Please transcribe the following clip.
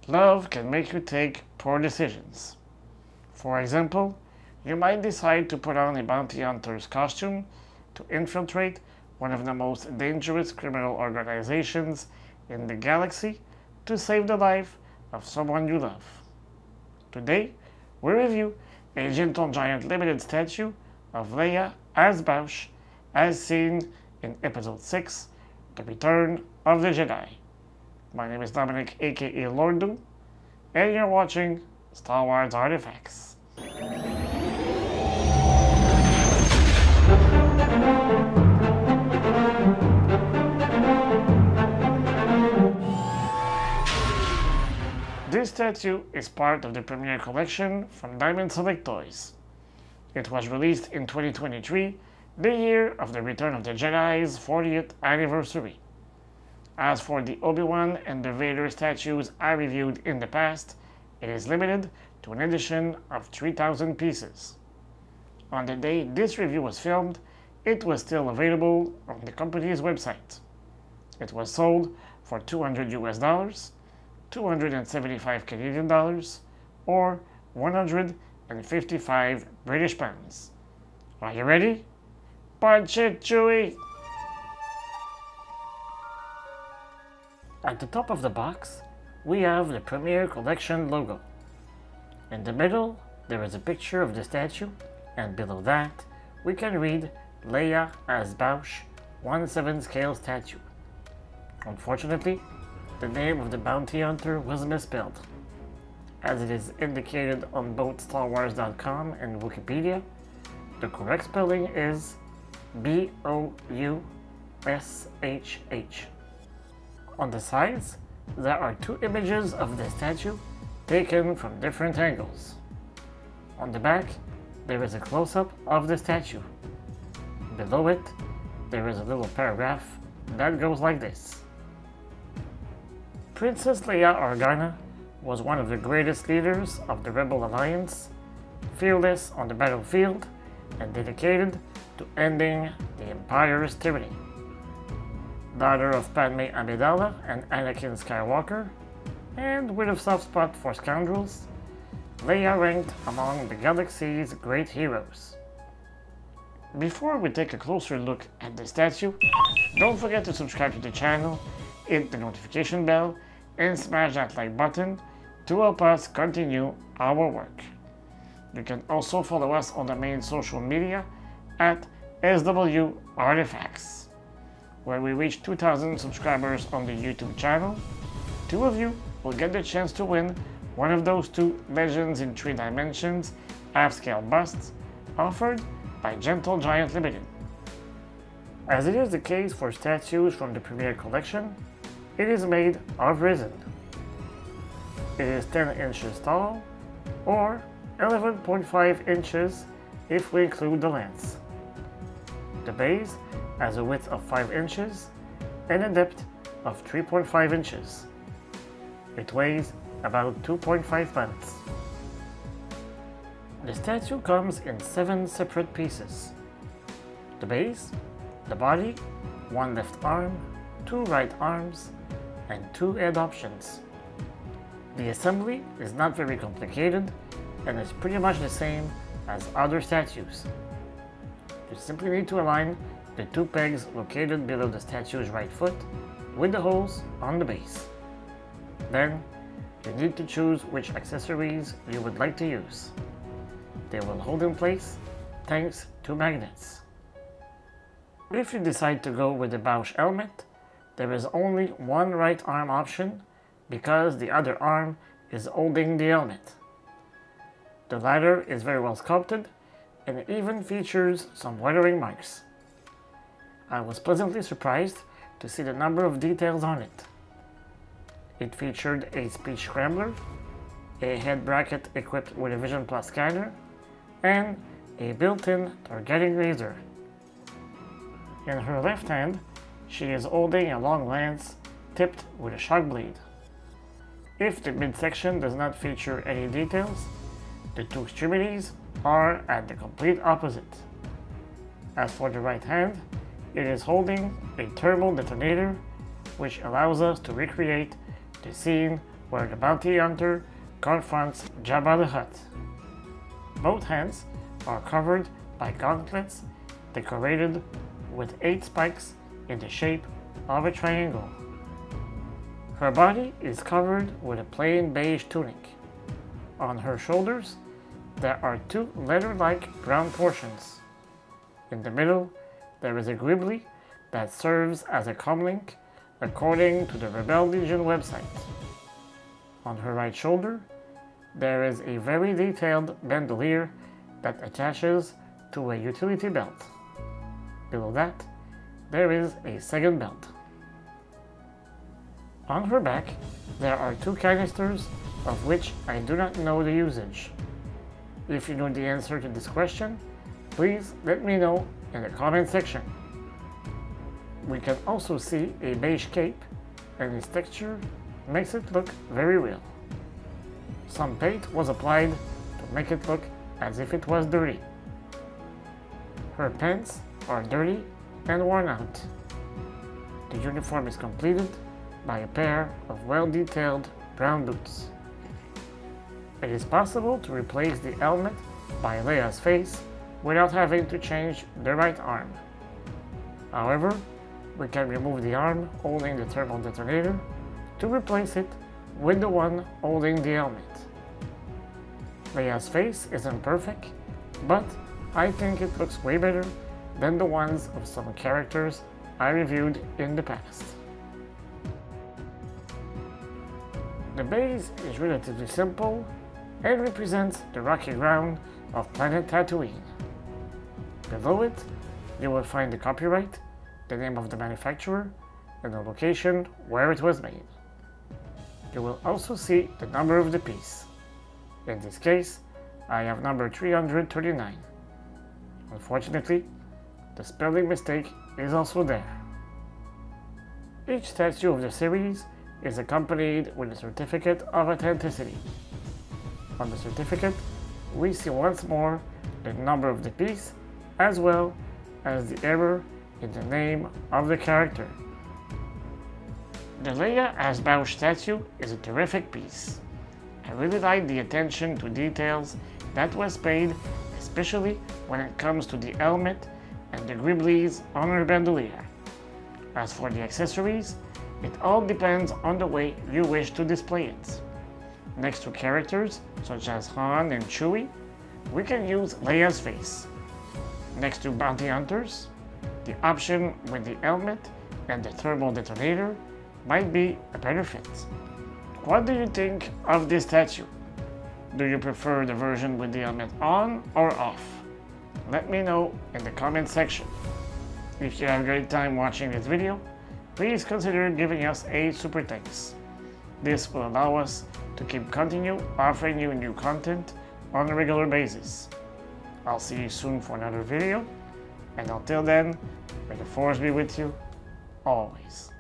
Love can make you take poor decisions. For example, you might decide to put on a bounty hunter's costume to infiltrate one of the most dangerous criminal organizations in the galaxy to save the life of someone you love. Today, we review a Gentle Giant Ltd statue of Leia as Boushh, as seen in Episode 6, The Return of the Jedi. My name is Dominic, aka Lord Doom, and you're watching Star Wars Artifacts. This statue is part of the premiere collection from Diamond Select Toys. It was released in 2023, the year of the Return of the Jedi's 40th anniversary. As for the Obi-Wan and the Vader statues I reviewed in the past, it is limited to an edition of 3,000 pieces. On the day this review was filmed, it was still available on the company's website. It was sold for $200 US, 275 Canadian dollars, or 155 British pounds. Are you ready? Punch it, Chewie! At the top of the box, we have the Premiere Collection logo. In the middle, there is a picture of the statue, and below that, we can read Leia as Boushh 1/7 scale statue. Unfortunately, the name of the bounty hunter was misspelled. As it is indicated on both StarWars.com and Wikipedia, the correct spelling is B-O-U-S-H-H. On the sides, there are two images of the statue taken from different angles. On the back, there is a close-up of the statue. Below it, there is a little paragraph that goes like this. Princess Leia Organa was one of the greatest leaders of the Rebel Alliance, fearless on the battlefield and dedicated to ending the Empire's tyranny. Daughter of Padme Amidala and Anakin Skywalker, and with a soft spot for scoundrels, Leia ranked among the galaxy's great heroes. Before we take a closer look at the statue, don't forget to subscribe to the channel, hit the notification bell, and smash that like button to help us continue our work. You can also follow us on the main social media at SW Artefacts. Where we reach 2,000 subscribers on the YouTube channel, 2 of you will get the chance to win one of those 2 Legends in 3 Dimensions half-scale busts offered by Gentle Giant Ltd. As it is the case for statues from the Premiere Collection, it is made of resin. It is 10 inches tall, or 11.5 inches if we include the lens. The base has a width of 5 inches and a depth of 3.5 inches. It weighs about 2.5 pounds. The statue comes in 7 separate pieces. The base, the body, 1 left arm, 2 right arms, and 2 head options. The assembly is not very complicated and is pretty much the same as other statues. You simply need to align the 2 pegs located below the statue's right foot with the holes on the base. Then, you need to choose which accessories you would like to use. They will hold in place thanks to magnets. If you decide to go with the Boushh helmet, there is only 1 right arm option because the other arm is holding the helmet. The latter is very well sculpted and it even features some weathering marks. I was pleasantly surprised to see the number of details on it. It featured a speech scrambler, a head bracket equipped with a Vision Plus scanner, and a built-in targeting laser. In her left hand, she is holding a long lance tipped with a shock blade. If the midsection does not feature any details, the 2 extremities are at the complete opposite. As for the right hand, it is holding a thermal detonator which allows us to recreate the scene where the bounty hunter confronts Jabba the Hutt. Both hands are covered by gauntlets decorated with 8 spikes in the shape of a triangle. Her body is covered with a plain beige tunic. On her shoulders, there are 2 leather-like brown portions. In the middle, there is a gribbly that serves as a comlink according to the Rebel Legion website. On her right shoulder, there is a very detailed bandolier that attaches to a utility belt. Below that, there is a second belt. On her back, there are 2 canisters of which I do not know the usage. If you know the answer to this question, please let me know in the comment section. We can also see a beige cape, and its texture makes it look very real. Some paint was applied to make it look as if it was dirty. Her pants are dirty and worn out. The uniform is completed by a pair of well-detailed brown boots. It is possible to replace the helmet by Leia's face without having to change the right arm. However, we can remove the arm holding the thermal detonator to replace it with the one holding the helmet. Leia's face isn't perfect, but I think it looks way better than the ones of some characters I reviewed in the past. The base is relatively simple and represents the rocky ground of planet Tatooine. Below it, you will find the copyright, the name of the manufacturer, and the location where it was made. You will also see the number of the piece. In this case, I have number 339. Unfortunately, the spelling mistake is also there. Each statue of the series is accompanied with a certificate of authenticity. On the certificate, we see once more the number of the piece as well as the error in the name of the character. The Leia as Boushh statue is a terrific piece. I really like the attention to details that was paid, especially when it comes to the helmet and the gribblies on her bandolier. As for the accessories, it all depends on the way you wish to display it. Next to characters such as Han and Chewie, we can use Leia's face. Next to bounty hunters, the option with the helmet and the thermal detonator might be a better fit. What do you think of this statue? Do you prefer the version with the helmet on or off? Let me know in the comment section. If you have a great time watching this video, please consider giving us a super thanks. This will allow us to continue offering you new content on a regular basis. I'll see you soon for another video, and until then, may the Force be with you, always.